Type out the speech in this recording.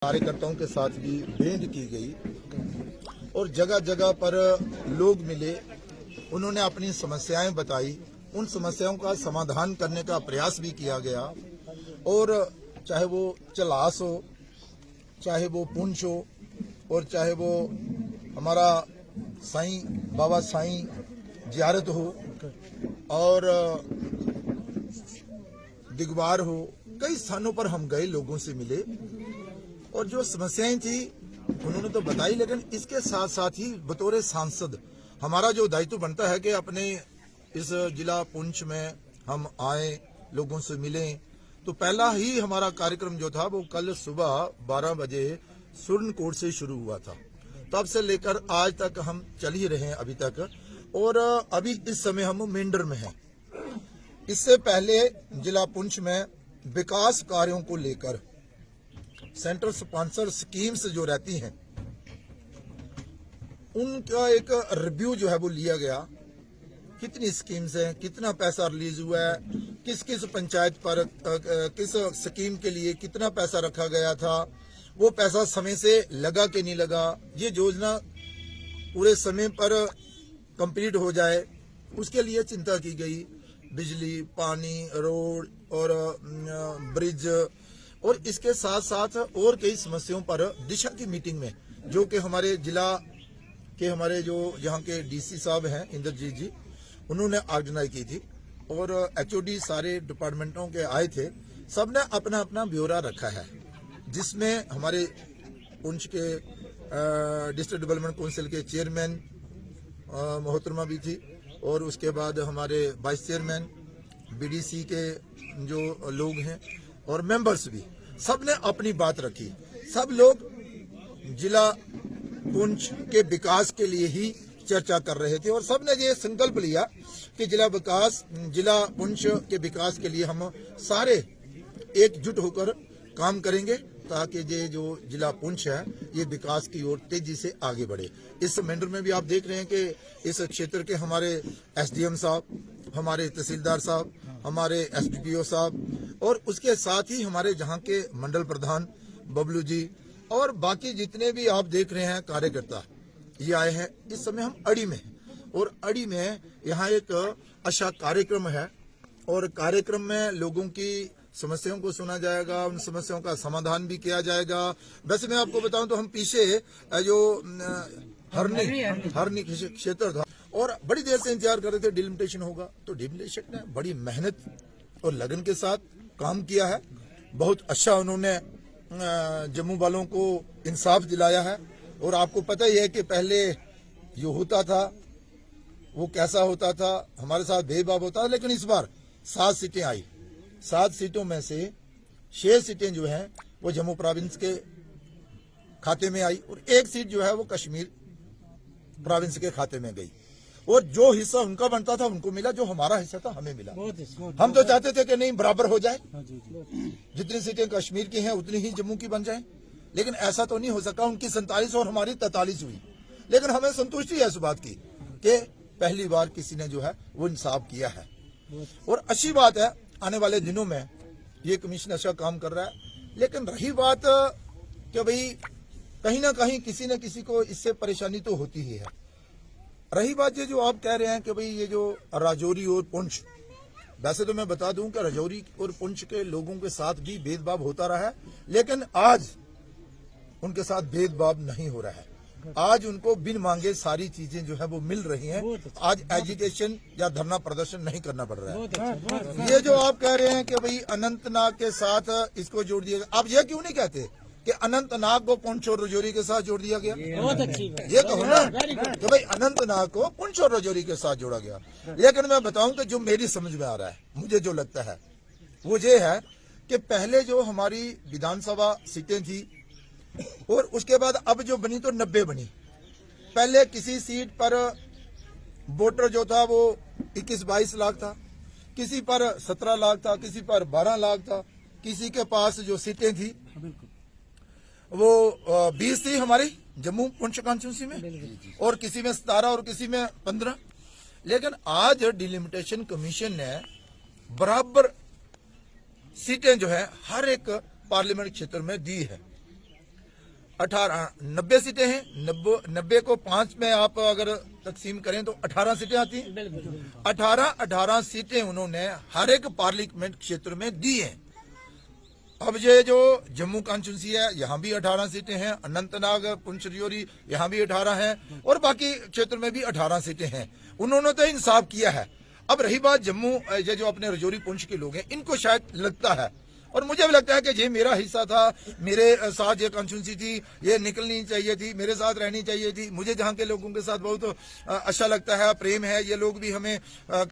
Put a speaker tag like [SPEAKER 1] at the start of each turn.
[SPEAKER 1] कार्यकर्ताओं के साथ भी भेंट की गई और जगह जगह पर लोग मिले, उन्होंने अपनी समस्याएं बताई, उन समस्याओं का समाधान करने का प्रयास भी किया गया। और चाहे वो चलास हो, चाहे वो पुंछ हो, और चाहे वो हमारा साईं बाबा साईं जियारत हो, और दिगवार हो, कई स्थानों पर हम गए, लोगों से मिले और जो समस्याएं थी उन्होंने तो बताई। लेकिन इसके साथ साथ ही बतौर सांसद हमारा जो दायित्व बनता है कि अपने इस जिला पुंछ में हम आए, लोगों से मिलें। तो पहला ही हमारा कार्यक्रम जो था वो कल सुबह 12 बजे सुरनकोट से शुरू हुआ था। तब से लेकर आज तक हम चल ही रहे हैं अभी तक, और अभी इस समय हम मेंढर में हैं। इससे पहले जिला पुंछ में विकास कार्यों को लेकर सेंट्रल स्पॉन्सर स्कीम्स जो रहती हैं उनका एक रिव्यू जो है वो लिया गया। कितनी स्कीम्स हैं, कितना पैसा रिलीज हुआ है, किस किस पंचायत पर किस स्कीम के लिए कितना पैसा रखा गया था, वो पैसा समय से लगा कि नहीं लगा, ये योजना पूरे समय पर कंप्लीट हो जाए उसके लिए चिंता की गई। बिजली, पानी, रोड और ब्रिज और इसके साथ साथ और कई समस्याओं पर दिशा की मीटिंग में, जो कि हमारे जिला के हमारे जो यहाँ के डीसी साहब हैं इंद्रजीत जी, उन्होंने ऑर्गेनाइज की थी और एचओडी सारे डिपार्टमेंटों के आए थे। सबने अपना अपना ब्यौरा रखा है, जिसमें हमारे पुंछ के डिस्ट्रिक्ट डेवलपमेंट काउंसिल के चेयरमैन मोहतरमा भी थी, और उसके बाद हमारे वाइस चेयरमैन, बीडीसी के जो लोग हैं और मेंबर्स भी, सबने अपनी बात रखी। सब लोग जिला पुंछ के विकास के लिए ही चर्चा कर रहे थे और सबने ये संकल्प लिया कि जिला पुंछ के विकास के लिए हम सारे एकजुट होकर काम करेंगे, ताकि ये जो जिला पुंछ है ये विकास की ओर तेजी से आगे बढ़े। इस मेंढर में भी आप देख रहे हैं कि इस क्षेत्र के हमारे एसडीएम साहब, हमारे तहसीलदार साहब, हमारे एसडीपीओ साहब और उसके साथ ही हमारे जहां के मंडल प्रधान बबलू जी और बाकी जितने भी आप देख रहे हैं कार्यकर्ता, ये आए हैं। इस समय हम अड़ी में हैं और अड़ी में यहाँ एक अच्छा कार्यक्रम है और कार्यक्रम में लोगों की समस्याओं को सुना जाएगा, उन समस्याओं का समाधान भी किया जाएगा। वैसे मैं आपको बताऊं तो हम पीछे जो हरनी क्षेत्र था और बड़ी देर से इंतजार कर रहे थे डिलिमिटेशन होगा, तो डिलिमिटेशन ने बड़ी मेहनत और लगन के साथ काम किया है। बहुत अच्छा उन्होंने जम्मू वालों को इंसाफ दिलाया है। और आपको पता ही है कि पहले जो होता था वो कैसा होता था, हमारे साथ भेदभाव होता था, लेकिन इस बार 7 सीटें आई। 7 सीटों में से 6 सीटें जो हैं वो जम्मू प्रोविंस के खाते में आई और 1 सीट जो है वो कश्मीर प्रोविंस के खाते में गई। और जो हिस्सा उनका बनता था उनको मिला, जो हमारा हिस्सा था हमें मिला। हम तो चाहते थे कि नहीं बराबर हो जाए, जितनी सीटें कश्मीर की हैं उतनी ही जम्मू की बन जाए, लेकिन ऐसा तो नहीं हो सका। उनकी 47 और हमारी 43 हुई, लेकिन हमें संतुष्टि है इस बात की कि पहली बार किसी ने जो है वो इंसाफ किया है। और अच्छी बात है, आने वाले दिनों में ये कमीशन अच्छा काम कर रहा है। लेकिन रही बात कि भाई कहीं ना कहीं किसी न किसी को इससे परेशानी तो होती ही है। रही बात ये जो आप कह रहे हैं कि भाई ये जो राजौरी और पुंछ, वैसे तो मैं बता दूं कि राजौरी और पुंछ के लोगों के साथ भी भेदभाव होता रहा है, लेकिन आज उनके साथ भेदभाव नहीं हो रहा है। आज उनको बिन मांगे सारी चीजें जो है वो मिल रही हैं। आज एजुकेशन या धरना प्रदर्शन नहीं करना पड़ रहा है। ये जो आप कह रहे हैं कि भाई अनंतनाग के साथ इसको जोड़ दिया गया, आप ये क्यों नहीं कहते कि अनंतनाग को पुंछ और राजौरी के साथ जोड़ दिया गया? बहुत अच्छी बात। ये कहो ना कि भाई अनंतनाग को पुंछ और राजौरी के साथ जोड़ा गया। लेकिन मैं बताऊं कि जो मेरी समझ में आ रहा है, मुझे जो लगता है वो ये है कि पहले जो हमारी विधानसभा सीटें थी और उसके बाद अब जो बनी तो 90 बनी। पहले किसी सीट पर वोटर जो था वो 21-22 लाख था, किसी पर 17 लाख था, किसी पर 12 लाख था, किसी के पास जो सीटें थी वो 20 थी हमारी जम्मू पुंछ कॉन्स्टिट्यूंसी में, और किसी में 17 और किसी में 15। लेकिन आज डिलिमिटेशन कमीशन ने बराबर सीटें जो है हर एक पार्लियामेंट क्षेत्र में दी है। 90 सीटें हैं। 90 को 5 में आप अगर तकसीम करें तो 18 सीटें आती हैं। 18 सीटें उन्होंने हर एक पार्लियामेंट क्षेत्र में दी हैं। अब ये जो जम्मू कॉन्स्टिट्यूंसी है, यहाँ भी 18 सीटें हैं। अनंतनाग, पुंछ राजौरी, यहाँ भी 18 हैं और बाकी क्षेत्र में भी 18 सीटें हैं। उन्होंने तो इंसाफ किया है। अब रही बात जम्मू, ये जो अपने राजौरी पुंछ के लोग हैं, इनको शायद लगता है और मुझे भी लगता है कि ये मेरा हिस्सा था, मेरे साथ ये कॉन्स्टिट्यूंसी थी, ये निकलनी चाहिए थी, मेरे साथ रहनी चाहिए थी। मुझे जहाँ के लोगों के साथ बहुत अच्छा लगता है, प्रेम है, ये लोग भी हमें